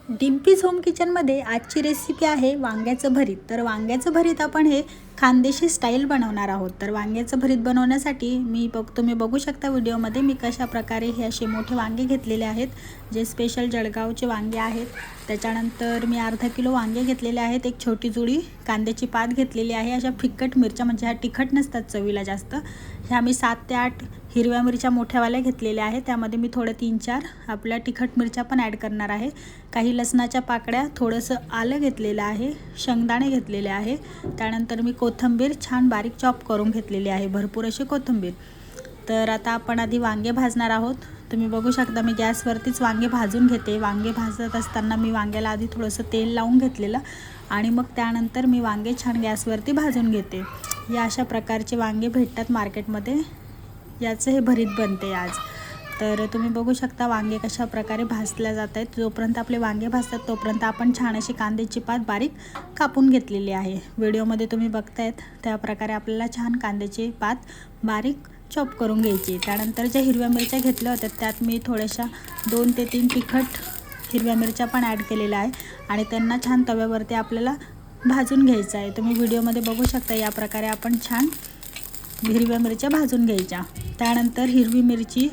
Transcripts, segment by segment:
Dimpy's home किचनमध्ये आजची recipe आहे वांग्याचं भरीत. तर वांग्याचं भरीत आपण हे खानदेशी स्टाईल बनवणार आहोत. तर वांग्याचं भरीत बनवण्यासाठी तुम्ही बघू शकता व्हिडिओमध्ये मी कशा प्रकारे हे असे मोठे वांगे घेतलेले आहेत, जे स्पेशल जळगावचे वांगे आहेत. त्याच्यानंतर मी अर्धा किलो वांगे घेतलेले आहेत, एक छोटी जुडी कांद्याची पात घेतलेली आहे. अशा फिक्कट मिरच्या, म्हणजे ह्या तिखट नसतात चवीला जास्त, ह्या मी 7 ते 8 हिरव्या मिरच्या मोठ्यावाल्या घेतलेल्या आहेत. त्यामध्ये मी थोडं 3-4 आपल्या तिखट मिरच्या पण ॲड करणार आहे. काही लसणाच्या पाकळ्या, थोडंसं आलं घेतलेलं आहे, शेंगदाणे घेतलेले आहे. त्यानंतर मी कोथिंबीर छान बारीक चॉप करून घेतलेली आहे, भरपूर अशी कोथिंबीर. तर आता आपण आधी वांगे भाजणार आहोत. तुम्ही बघू शकता मी गॅसवरतीच वांगे भाजून घेते. वांगे भाजत असताना मी वांग्याला आधी थोडंसं तेल लावून घेतलेलं आणि मग त्यानंतर मी वांगे छान गॅसवरती भाजून घेते. या अशा प्रकारचे वांगे भेटतात मार्केटमध्ये, याचं हे भरीत बनते आज. तर तुम्ही बघू शकता वांगे कशा प्रकारे भाजल्या जात आहेत. जोपर्यंत आपले वांगे भाजतात तोपर्यंत आपण छान अशी कांद्याची पात बारीक कापून घेतलेली आहे. व्हिडिओमध्ये तुम्ही बघतायत त्या प्रकारे आपल्याला छान कांद्याची पात बारीक चॉप करून घ्यायची. त्यानंतर ज्या हिरव्या मिरच्या घेतल्या होत्या त्यात मी थोड्याशा 2 ते 3 तिखट हिरव्या मिरच्या पण ॲड केलेल्या आहे आणि त्यांना छान तव्यावरती आपल्याला भाजून घ्यायचं आहे. तुम्ही व्हिडिओमध्ये बघू शकता या प्रकारे आपण छान हिरव्या मिरच्या भाजून घ्यायच्या. त्यानंतर हिरवी मिरची,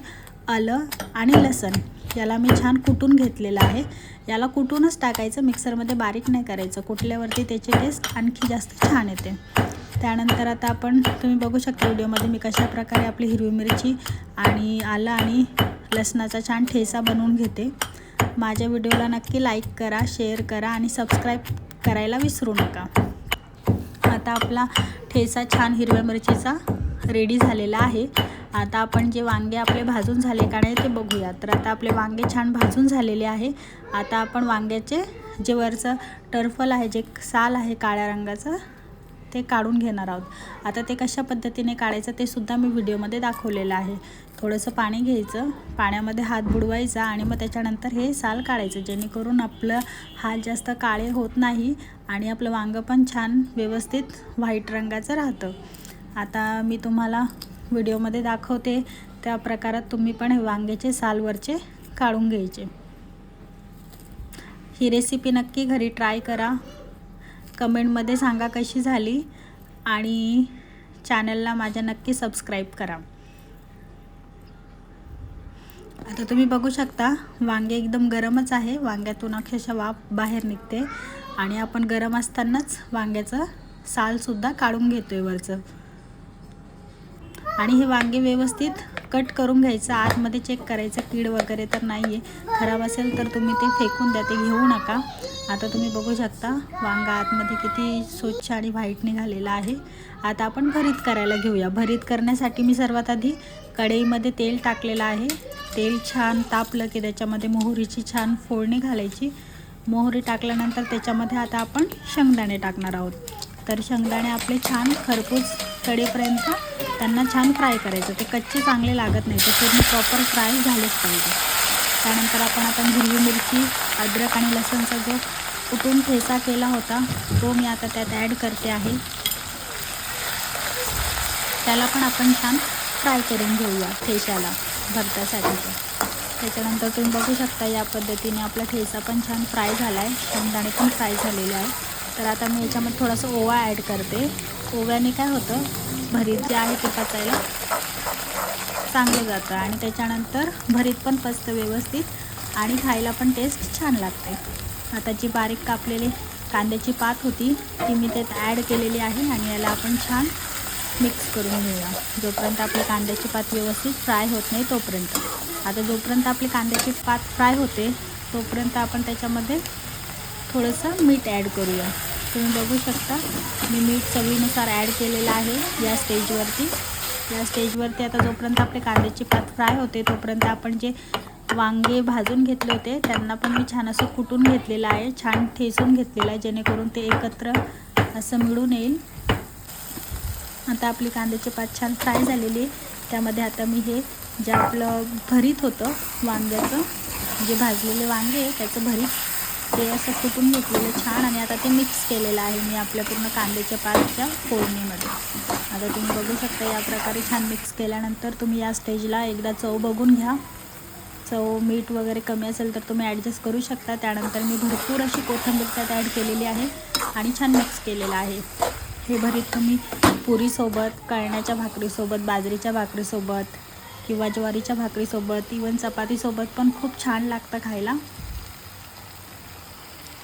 आलं आणि लसूण याला मी छान कुटून घेतलेलं आहे. याला कुटूनच टाकायचं, मिक्सरमध्ये बारीक नाही करायचं. कुटल्यावरती त्याची टेस्ट आणखी जास्त छान येते. त्यानंतर आता तुम्ही बघू शकता व्हिडिओमध्ये मी कशा प्रकारे आपली हिरवी मिरची आणि आलं आणि लसणाचा छान ठेचा बनवून घेते. माझ्या व्हिडिओला नक्की लाईक करा, शेअर करा आणि सबस्क्राईब करायला विसरू नका. आता आपला ठेचा छान हिरव्या मिरचीचा रेडी झालेला आहे. आता आपण जे वांगे आपले भाजून झाले का नाही ते बघूया. तर आता आपले वांगे छान भाजून झालेले आहे. आता आपण वांग्याचे जे वरचं टर्फल आहे, जे साल आहे काळ्या रंगाचं, ते काढून घेणार आहोत. आता ते कशा पद्धतीने काढायचं ते सुद्धा मी व्हिडिओमध्ये दाखवलेलं आहे. थोडंसं पाणी घ्यायचं, पाण्यामध्ये हात बुडवायचा आणि मग त्याच्यानंतर हे साल काढायचं, जेणेकरून आपलं हात जास्त काळे होत नाही आणि आपलं वांगं पण छान व्यवस्थित व्हाईट रंगाचं राहतं. आता मी तुम्हाला व्हिडिओमध्ये दाखवते त्या प्रकारात तुम्ही पण हे वांग्याचे सालवरचे काढून घ्यायचे. ही रेसिपी नक्की घरी ट्राय करा, कमेंटमध्ये सांगा कशी झाली आणि चॅनलला माझ्या नक्की सबस्क्राईब करा. आता तुम्ही बघू शकता वांगे एकदम गरमच आहे, वांग्यातून अक्षरशः वाफ बाहेर निघते आणि आपण गरम असतानाच वांग्याचं सालसुद्धा काढून घेतो आहे वरचं. आणि हे वांगे व्यवस्थित कट करून घ्यायचं, आतमध्ये चेक करायचं कीड वगैरे तर नाही आहे. खराब असेल तर तुम्ही ते फेकून द्या, ते घेऊ नका. आता तुम्ही बघू शकता वांगा आतमध्ये किती स्वच्छ आणि व्हाईट निघालेला आहे. आता आपण भरीत करायला घेऊया. भरीत करण्यासाठी मी सर्वात आधी कढईमध्ये तेल टाकलेलं आहे. तेल छान तापलं की त्याच्यामध्ये मोहरीची छान फोडणी घालायची. मोहरी टाकल्यानंतर त्याच्यामध्ये आता आपण शेंगदाणे टाकणार आहोत. तर शेंगदाणे आपले छान खरपूस कडेपर्यंत त्यांना छान फ्राय करायचं. ते कच्चे चांगले लागत नाही, ते पूर्ण प्रॉपर फ्राय झालेच पाहिजे. त्यानंतर आपण हिरवी मिरची, अद्रक आणि लसूणचा जो कुटून ठेचा केला होता तो मी आता त्यात ॲड करते आहे. त्याला पण आपण छान फ्राय करून घेऊया ठेच्याला भरतासाठी. त्याच्यानंतर तुम्ही बघू शकता या पद्धतीने आपला ठेचा पण छान फ्राय झाला आहे, शेंगदाणे पण फ्राय झालेले आहे. तर आता मी याच्यामध्ये थोडंसं ओवा ॲड करते. ओव्याने काय होतं, भरीत जे आहे ते पचायला चांगलं जातं आणि त्याच्यानंतर भरीत पण पचतं व्यवस्थित आणि खायला पण टेस्ट छान लागते. आता जी बारीक कापलेली कांद्याची पात होती ती मी त्यात ॲड केलेली आहे आणि याला आपण छान मिक्स करून घेऊया, जोपर्यंत आपली कांद्याची पात व्यवस्थित फ्राय होत नाही तोपर्यंत. आता जोपर्यंत आपली कांद्याची पात फ्राय होते तोपर्यंत आपण त्याच्यामध्ये थोडंसं मीठ ॲड करूया. तुम्ही बघू शकता मी मीठ चवीनुसार ॲड केलेलं आहे या स्टेजवरती. आता जोपर्यंत आपली कांद्याची पात फ्राय होते तोपर्यंत आपण जे वांगे भाजून घेतले होते त्यांना पण मी छान असं कुटून घेतलेलं आहे, छान ठेचून घेतलेलं आहे, जेणेकरून ते एकत्र असं मिळून येईल. आता आपली कांद्याची पात छान फ्राय झालेली आहे. त्यामध्ये आता मी हे जे आपलं भरीत होतं वांग्याचं, जे भाजलेले वांगे त्याचं भरीत ते असं कुटून घेतलेलं छान आणि आता ते मिक्स केलेलं आहे मी आपल्या पूर्ण कांद्याच्या पातच्या फोडणीमध्ये. आता तुम्ही बघू शकता या प्रकारे छान मिक्स केल्यानंतर तुम्ही या स्टेजला एकदा चव बघून घ्या. चव मीठ वगैरे कमी असेल तर तुम्ही ॲडजस्ट करू शकता। त्यानंतर मी भरपूर अशी कोथिंबीर त्यात ॲड केलेली आहे आणि छान मिक्स केलेलं आहे। हे भरीत तुम्ही पुरीसोबत, कळण्याच्या भाकरीसोबत, बाजरीच्या भाकरीसोबत किंवा ज्वारीच्या भाकरीसोबत, इवन चपातीसोबत पण खूप छान लागतं खायला।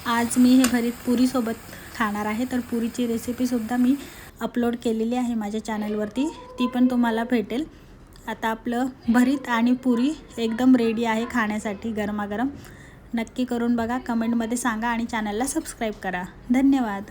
आज मी हे भरीत पुरीसोबत खाणार आहे, तर पुरीची रेसिपीसुद्धा मी अपलोड केलेली आहे माझ्या चॅनलवरती, ती पण तुम्हाला भेटेल। आता आपलं भरीत आणि पुरी एकदम रेडी आहे खाण्यासाठी गरमागरम। नक्की करून बघा, कमेंटमध्ये सांगा आणि चॅनलला सबस्क्राईब करा। धन्यवाद।